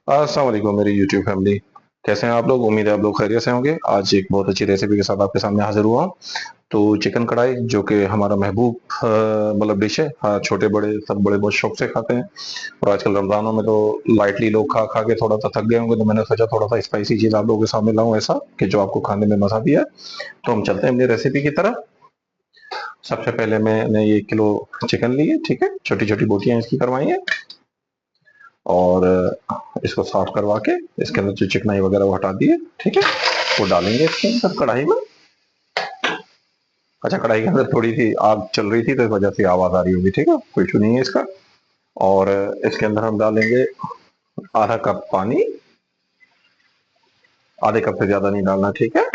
अस्सलाम वालेकुम मेरी यूट्यूब फैमिली। कैसे हैं आप लोग? उम्मीद है आप लोग खैरियत से होंगे। आज एक बहुत अच्छी रेसिपी के साथ आपके सामने हाजिर हुआ हूं। तो चिकन कढ़ाई जो कि हमारा महबूब मतलब डिश है। हाँ, छोटे बड़े सब बड़े बहुत शौक से खाते हैं। और आजकल रमजानों में तो लाइटली लोग खा खा के थोड़ा सा थक गए होंगे, तो मैंने सोचा थोड़ा सा स्पाइसी चीज आप लोगों के सामने लाऊं, ऐसा कि जो आपको खाने में मजा भी है। तो हम चलते हैं अपनी रेसिपी की तरफ। सबसे पहले मैंने ये किलो चिकन ली है, ठीक है। छोटी छोटी बोटियां इसकी करवाई है। और इसको साफ करवा के इसके अंदर जो चिकनाई वगैरह वो हटा दी है, ठीक है। वो डालेंगे इसके अंदर कढ़ाई में। अच्छा, कढ़ाई के अंदर थोड़ी सी आग चल रही थी तो इस वजह से आवाज आ रही होगी, ठीक है, कोई इशू नहीं है इसका। और इसके अंदर हम डालेंगे आधा कप पानी। आधे कप से ज्यादा नहीं डालना, ठीक है।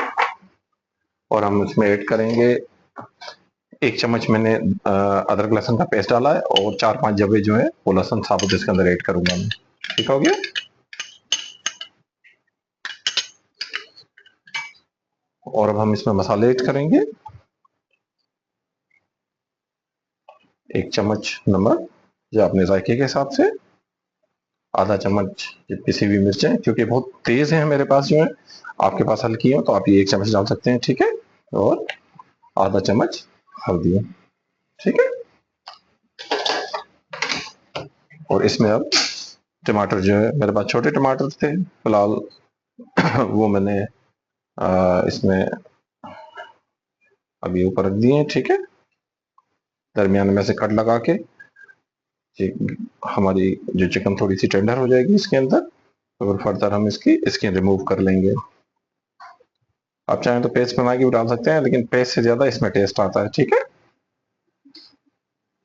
और हम इसमें ऐड करेंगे 1 चम्मच मैंने अदरक लहसुन का पेस्ट डाला है, और 4-5 जवे जो है वो लहसुन साबुत इसके अंदर ऐड करूंगा मैं। ठीक हो गया। और अब हम इसमें मसाले ऐड करेंगे। 1 चम्मच नमक, जो अपने जायके के हिसाब से। आधा चम्मच पिसी हुई मिर्चें, क्योंकि बहुत तेज है मेरे पास जो है। आपके पास हल्की हो तो आप ये 1 चम्मच डाल सकते हैं, ठीक है। और आधा चम्मच हल्दी, ठीक है। और इसमें अब टमाटर जो है, मेरे पास छोटे टमाटर थे फिलहाल, वो मैंने इसमें अभी ऊपर रख दिए हैं, ठीक है। दरमियान में से कट लगा के हमारी जो चिकन थोड़ी सी टेंडर हो जाएगी इसके अंदर, तो फिर फर्दर हम इसकी स्किन रिमूव कर लेंगे। आप चाहें तो पेस्ट बना के भी डाल सकते हैं, लेकिन पेस्ट से ज्यादा इसमें टेस्ट आता है, ठीक है।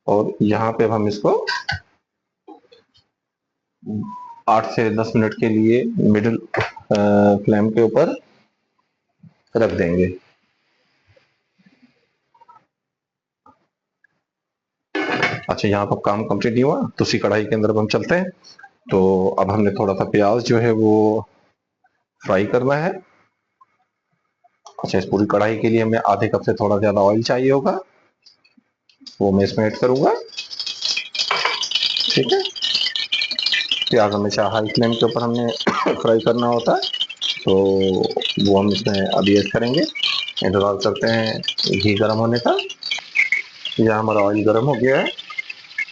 और यहाँ पे अब हम इसको 8 से 10 मिनट के लिए मिडिल फ्लेम के ऊपर रख देंगे। अच्छा, यहाँ पर काम कंप्लीट नहीं हुआ तो उसी कढ़ाई के अंदर अब हम चलते हैं। तो अब हमने थोड़ा सा प्याज जो है वो फ्राई करना है। अच्छा, इस पूरी कढ़ाई के लिए हमें आधे कप से थोड़ा ज्यादा ऑयल चाहिए होगा, वो मैं इसमें ऐड करूंगा, ठीक है। प्याज हमेशा हाई फ्लेम के ऊपर हमने फ्राई करना होता है। तो वो हम इसमें अभी ऐड करेंगे। इंतजार करते हैं घी गर्म होने का। यहाँ हमारा ऑयल गर्म हो गया है।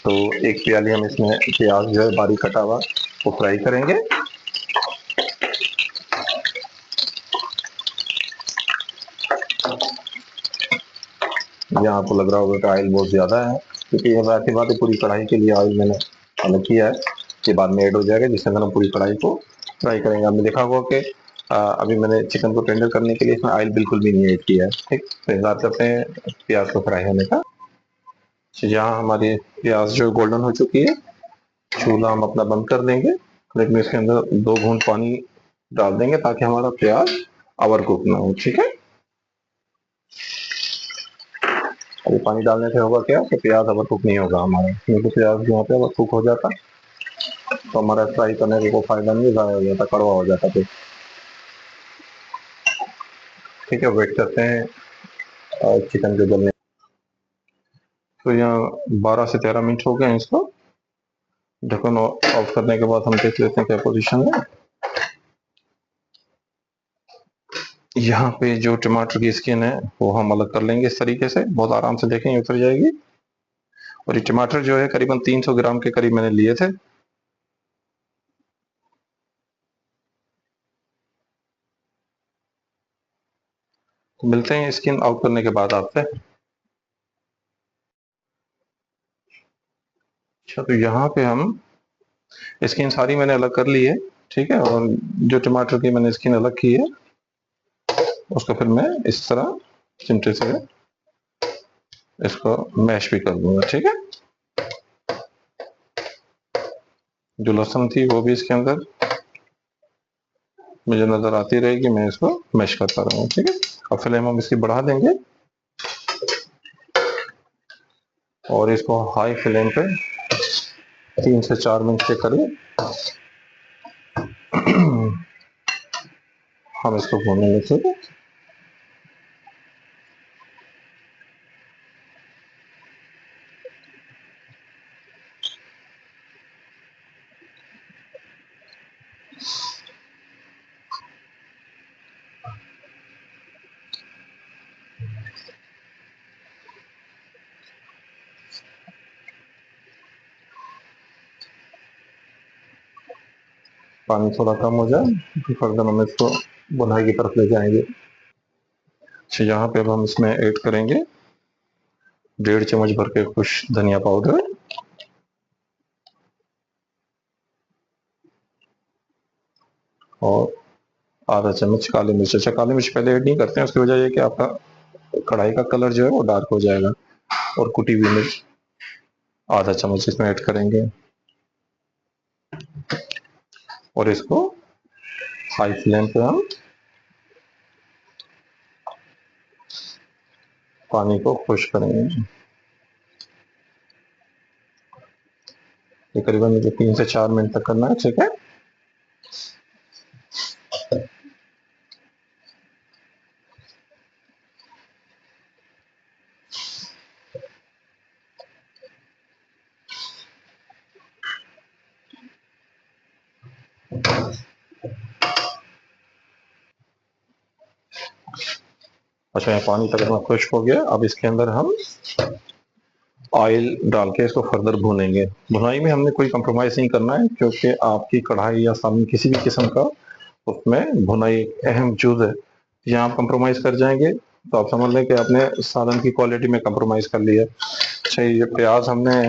तो एक प्याली हम इसमें प्याज जो है बारीक कटा हुआ वो फ्राई करेंगे। यहाँ आपको लग रहा होगा कि ऑयल बहुत ज्यादा है, क्योंकि ये बात है पूरी कढ़ाई के लिए ऑयल मैंने अलग किया है। ये बाद में ऐड हो जाएगा, जिसके अंदर हम पूरी कढ़ाई को फ्राई करेंगे। आपने देखा होगा कि अभी मैंने चिकन को टेंडर करने के लिए इसमें ऑयल बिल्कुल भी नहीं ऐड किया है, ठीक। तो इंतजार करते हैं प्याज को फ्राई होने का। यहाँ हमारी प्याज जो गोल्डन हो चुकी है, चूल्हा हम अपना बंद कर देंगे। लेकिन इसके अंदर 2 घूंट पानी डाल देंगे ताकि हमारा प्याज ओवर कुक ना हो, ठीक है। अभी पानी डालने से होगा क्या कि प्याज ओवर कुक नहीं होगा हमारा, क्योंकि प्याज जो होता है ओवर कुक हो जाता तो हमारा फ्राई करने का कोई फायदा नहीं, ज़ाया हो जाता, कड़वा हो जाता फिर। ठीक है, वेट करते हैं चिकन के गलने। तो यहाँ 12 से 13 मिनट हो गए हैं इसको। ढक्कन ऑफ करने के बाद हम देख लेते हैं क्या पोजीशन है। यहाँ पे जो टमाटर की स्किन है वो हम अलग कर लेंगे इस तरीके से, बहुत आराम से देखेंगे उतर जाएगी। और ये टमाटर जो है करीबन 300 ग्राम के करीब मैंने लिए थे। तो मिलते हैं स्किन आउट करने के बाद आपसे। अच्छा, तो यहाँ पे हम स्किन सारी मैंने अलग कर ली है, ठीक है। और जो टमाटर की मैंने स्किन अलग की है उसको फिर मैं इस तरह चिमटे से इसको मैश भी कर दूंगा, ठीक है। जो लहसुन थी वो भी इसके अंदर मुझे नजर आती रहेगी, मैं इसको मैश करता रहूंगा, ठीक है। अब फ्लेम हम इसकी बढ़ा देंगे और इसको हाई फ्लेम पे 3 से 4 मिनट के करीब हम इसको भूनेंगे, ठीक है। पानी थोड़ा कम हो जाए तो फर्दर हम इसको बुनाई की तरफ ले जाएंगे। अच्छा, यहाँ पे अब हम इसमें ऐड करेंगे 1.5 चम्मच भर के कुछ धनिया पाउडर और आधा चम्मच काली मिर्च। अच्छा, काली मिर्च पहले ऐड नहीं करते हैं, उसकी वजह ये कि आपका कढ़ाई का कलर जो है वो डार्क हो जाएगा। और कुटी हुई मिर्च आधा चम्मच इसमें ऐड करेंगे और इसको हाई फ्लेम पे हम पानी को खुश करेंगे। ये करीबन मुझे 3 से 4 मिनट तक करना है, ठीक है। अच्छा, ये पानी तकरीबन खुश्क हो गया। अब इसके अंदर हम ऑयल डाल के इसको फर्दर भूनेंगे। भुनाई में हमने कोई कंप्रोमाइज नहीं करना है, क्योंकि आपकी कढ़ाई या सालन किसी भी किस्म का, उसमें भुनाई एक अहम चीज है। यहाँ आप कंप्रोमाइज कर जाएंगे तो आप समझ लें कि आपने सालन की क्वालिटी में कंप्रोमाइज कर लिया। अच्छा, ये प्याज हमने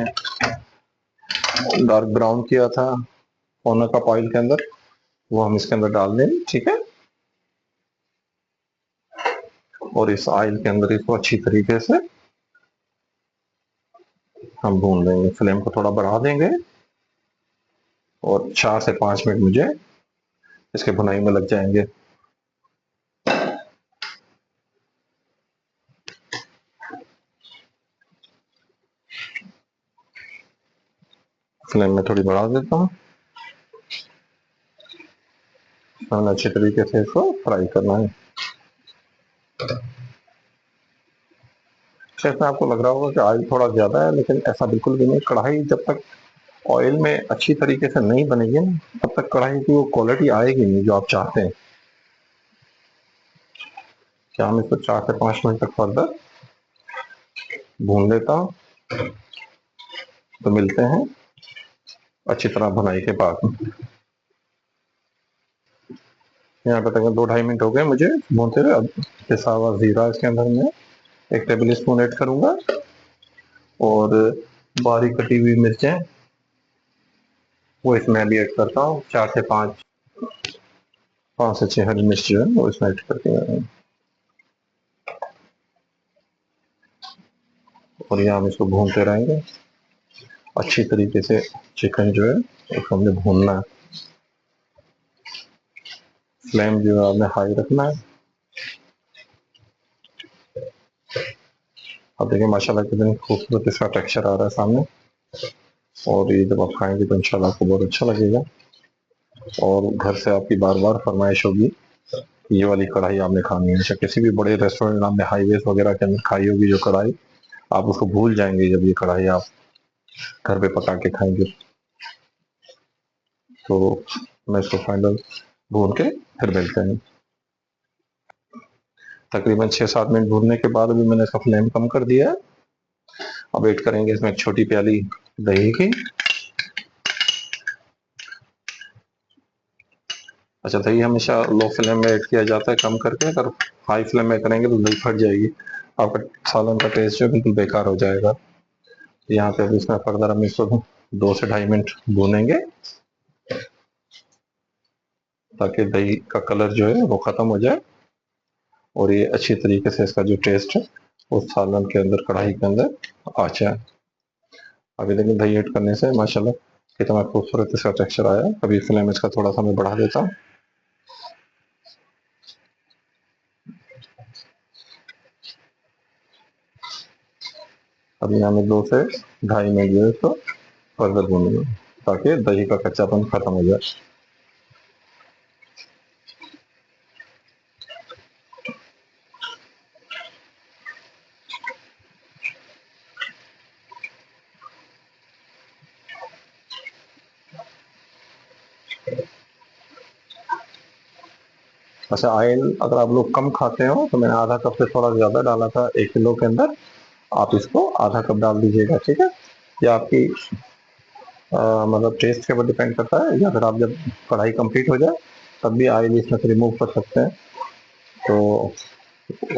डार्क ब्राउन किया था पौना कप ऑयल के अंदर, वो हम इसके अंदर डाल देंगे, ठीक है। और इस ऑयल के अंदर इसको अच्छी तरीके से हम भून लेंगे। फ्लेम को थोड़ा बढ़ा देंगे और 4 से 5 मिनट मुझे इसके भुनाई में लग जाएंगे। फ्लेम में थोड़ी बढ़ा देता हूँ। हमें अच्छे तरीके से इसको फ्राई करना है। इसमें आपको लग रहा होगा कि ऑयल थोड़ा ज्यादा है, लेकिन ऐसा बिल्कुल भी नहीं। कढ़ाई जब तक ऑयल में अच्छी तरीके से नहीं बनेगी ना, तब तक कढ़ाई की वो क्वालिटी आएगी नहीं जो आप चाहते हैं। क्या हम इसको 4 से 5 मिनट तक फर्दर भून लेता हूँ, तो मिलते हैं अच्छी तरह भुनाई के बाद। यहाँ पे तकरीबन 2-2.5 मिनट हो गए मुझे भूनते हुए। अब पिसा हुआ जीरा इसके अंदर मैं 1 टेबल स्पून ऐड करूंगा और बारीक कटी हुई मिर्चें वो इसमें भी ऐड करता हूँ। 4 से 5, 5 से 6 हरी मिर्च जो है वो इसमें ऐड करती हैं। और यहाँ हम इसको भूनते रहेंगे अच्छी तरीके से। चिकन जो है उसको हमने भूनना है। फ्लेम जो है हमने हाई रखना है। अब देखिए माशाल्लाह कितनी खूबसूरत इसका टेक्सचर आ रहा है सामने। और ये जब आप खाएंगे तो इंशाल्लाह आपको बहुत अच्छा लगेगा और घर से आपकी बार बार फरमाइश होगी ये वाली कढ़ाई आपने खानी है। किसी भी बड़े रेस्टोरेंट आपने हाईवेज वगैरह के अंदर खाई होगी जो कढ़ाई, आप उसको भूल जाएंगे जब ये कढ़ाई आप घर पे पका के खाएंगे। तो मैं इसको फाइनल भून के फिर मिलते हैं। तकरीबन 6-7 मिनट भूनने के बाद अभी मैंने इसका फ्लेम कम कर दिया है। अब ऐड करेंगे इसमें एक छोटी प्याली दही की। अच्छा, दही हमेशा लो फ्लेम में ऐड किया जाता है कम करके। अगर हाई फ्लेम में करेंगे तो दही फट जाएगी, आपका सालन का टेस्ट जो है बिल्कुल बेकार हो जाएगा। यहाँ पे अभी इसमें फर्दर हम इसको 2 से 2.5 मिनट भूनेंगे ताकि दही का कलर जो है वो खत्म हो जाए और ये अच्छी तरीके से इसका जो टेस्ट है उस सालन के अंदर, कढ़ाई के अंदर आ जाए। अभी लेकिन दही ऐड करने से माशाल्लाह कितना खूबसूरत इसका टेक्सचर आया। अभी फ्लेम इसका थोड़ा सा मैं बढ़ा देता हूँ। अभी हमें 2 से 2.5 मिनट जो है इसको फर्दर भूनेंगे ताकि दही का कच्चापन खत्म हो जाए। अच्छा, ऑयल अगर आप लोग कम खाते हो तो मैंने आधा कप से थोड़ा ज्यादा डाला था 1 किलो के अंदर। आप इसको आधा कप डाल दीजिएगा, ठीक है। या आपकी मतलब टेस्ट के ऊपर डिपेंड करता है, या फिर आप जब कढ़ाई कंप्लीट हो जाए तब भी ऑयल इसमें से रिमूव कर सकते हैं। तो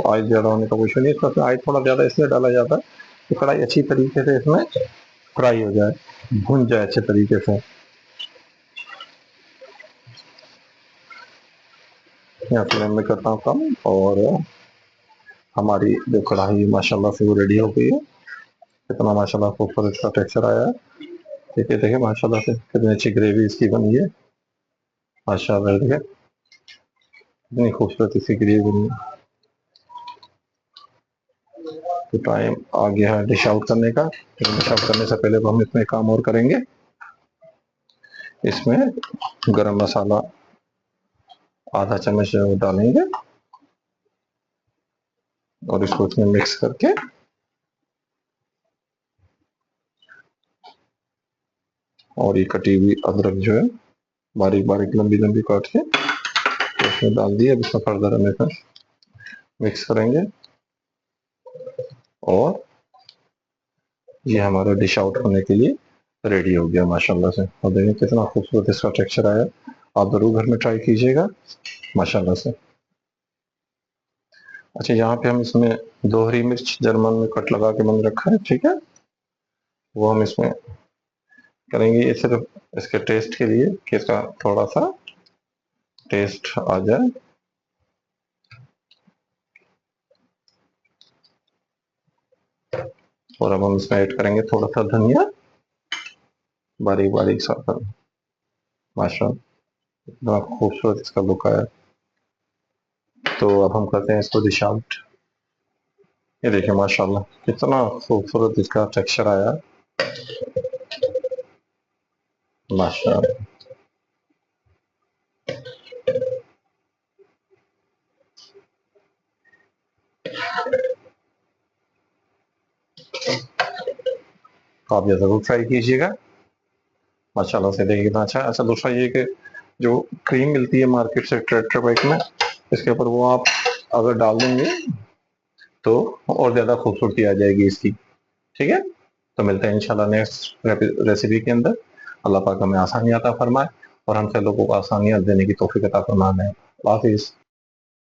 ऑयल ज़्यादा होने का कोई इशू नहीं, इसमें ऑयल थोड़ा ज़्यादा इसलिए डाला जाता है कि कढ़ाई अच्छी तरीके से इसमें फ्राई हो जाए, भुन जाए अच्छे तरीके से। यहाँ फ्लेम में करता हूँ कम, और हमारी जो कढ़ाई माशाल्लाह से वो रेडी हो गई है। कितना माशाल्लाह खूबसूरत इसका टेक्सचर आया है। देखिए देखिए माशाल्लाह से कितनी अच्छी ग्रेवी इसकी बनी है। माशाल्लाह देखिए कितनी खूबसूरत इसकी ग्रेवी बनी है। तो टाइम आ गया है डिश आउट करने का, लेकिन डिश आउट करने से पहले हम इसमें काम और करेंगे। इसमें गरम मसाला आधा चम्मच डालेंगे, और इसको इसमें मिक्स करके और ये कटी हुई अदरक जो है बारीक बारीक लंबी लंबी काट के तो इसमें डाल दिए। अब इसमें फर्दर हम इसमें मिक्स करेंगे, और ये हमारा डिश आउट होने के लिए रेडी हो गया माशाल्लाह से। और देखिए कितना खूबसूरत इसका टेक्सचर आया। आप जरूर घर में ट्राई कीजिएगा माशाल्लाह से। अच्छा, यहाँ पे हम इसमें 2 हरी मिर्च जर्मन में कट लगा के मैंने रखा है, ठीक है, वो हम इसमें करेंगे। ये सिर्फ इसके टेस्ट के लिए कि इसका थोड़ा सा टेस्ट आ जाए। और अब हम इसमें ऐड करेंगे थोड़ा सा धनिया, बारीक बारीक सा। माशाल्लाह इतना खूबसूरत इसका लुक आया। तो अब हम करते हैं इसको डिश आउट। ये देखिए माशाल्लाह कितना खूबसूरत इसका टेक्सचर आया माशाल्लाह। तो आप ये जरूर ट्राई कीजिएगा माशाल्लाह से। देखिए कितना अच्छा। अच्छा, दूसरा ये कि जो क्रीम मिलती है मार्केट से टेट्रा पैक में, इसके ऊपर वो आप अगर डाल देंगे तो और ज्यादा खूबसूरती आ जाएगी इसकी, ठीक है। तो मिलते हैं इंशाल्लाह नेक्स्ट रेसिपी के अंदर। अल्लाह पाक हमें आसानी अता फरमाए और हम सब लोगों को आसानियां देने की तौफीक अता फरमाए। अल्लाह हाफिज़।